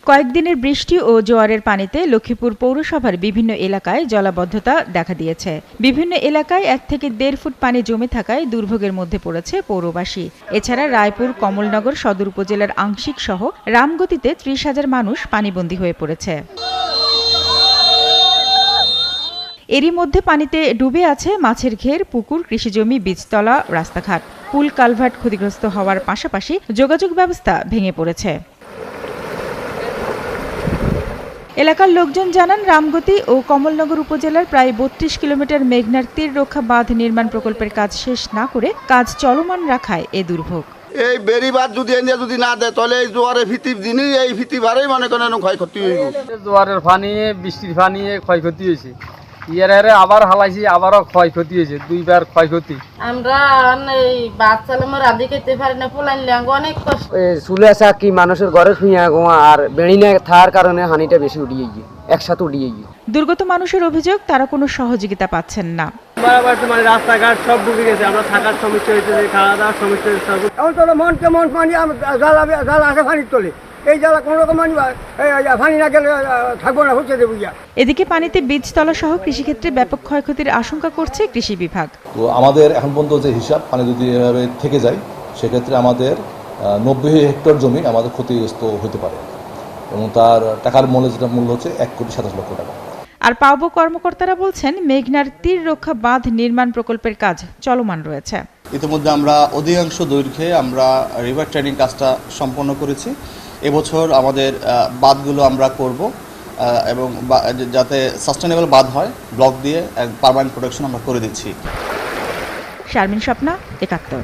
কয়েকদিনের বৃষ্টি ও জোয়ারের পানিতে লক্ষ্মীপুর পৌরসভার বিভিন্ন এলাকায় জলাবদ্ধতা দেখা দিয়েছে। বিভিন্ন এলাকায় 1 থেকে 1.5 ফুট পানি জমে থাকায় দুর্ভোগের মধ্যে পড়েছে পৌরবাসী। এছাড়া রায়পুর, কমলনগর সদর উপজেলার আংশিক সহ রামগতিতে 30,000 মানুষ পানিবন্দী হয়ে পড়েছে। এরই মধ্যে পানিতে ডুবে আছে মাছের ঘের, পুকুর, কৃষিজমি, বীজতলা, রাস্তাঘাট। পুল কালভার্ট ক্ষতিগ্রস্ত হওয়ার পাশাপাশি যোগাযোগ ব্যবস্থা ভেঙে পড়েছে। এলাকার লোকজন জানান, রামগতি ও কমলনগর উপজেলার প্রায় 32 কিলোমিটার মেঘনার তীর রক্ষা বাঁধ নির্মাণ প্রকল্পের কাজ শেষ না করে কাজ চলমান রাখায় এ দুর্ভোগ। এই বেড়িবাঁধ যদি না দেয় তাহলে এই জোয়ারের ভিত্তির দিনই এই ভিত্তিবারেই মনে করেন ক্ষয়ক্ষতি হইব। জোয়ারের পানি, বৃষ্টির পানি ক্ষয়ক্ষতি হয়েছে। ইয়ারে আবার হালাইছি, আবারও ক্ষয়ক্ষতি হয়েছে, 2বার ক্ষয়ক্ষতি। আমরা এই বাস চালানোর আদি খেতে পারি না, পোলাইন ল্যাঙ্গ অনেক কষ্ট। চুলে আসা কি মানুষের ঘরে শুয়ে আর বেড়ি না থাকার কারণে হানিটা বেশি উঠিয়ে গিয়ে একসাথে উঠিয়ে গিয়ে। দুর্গত মানুষের অভিযোগ, তারা কোনো সহযোগিতা পাচ্ছেন না। বারবার মানে রাস্তাঘাট সব ডুবে গেছে, আমরা থাকার সমস্যা হয়েছে, খাওয়া দাওয়ার সমস্যা হয়েছে। এখন তো মন পানি জাল আসে পানির তোলে, এই জ্বালা কোনো রকম পানি না গেলে থাকবো না, হচ্ছে দেবো। এদিকে পানিতে বীজতলা সহ কৃষিক্ষেত্রে ব্যাপক ক্ষয়ক্ষতির আশঙ্কা করছে কৃষি বিভাগ। তো আমাদের এখন পর্যন্ত যে হিসাব, পানি যদি এভাবে থেকে যায় সেক্ষেত্রে আমাদের 90 হেক্টর জমি আমাদের ক্ষতিগ্রস্ত হতে পারে এবং তার টাকার মূল্য হচ্ছে 1,27,00,000 টাকা। আর পাউবো কর্মকর্তারা বলছেন, মেঘনার তীর রক্ষা বাঁধ নির্মাণ প্রকল্পের কাজ চলমান রয়েছে। ইতিমধ্যে আমরা অধিকাংশ দৈর্ঘ্যে আমরা রিভার ট্রেনিং কাজটা সম্পন্ন করেছি। এবছর আমাদের বাঁধগুলো আমরা করব এবং যাতে সাস্টেনেবল বাঁধ হয়, ব্লক দিয়ে পার্মানেন্ট প্রোটেকশন আমরা করে দিচ্ছি। শারমিন স্বপ্না, 71।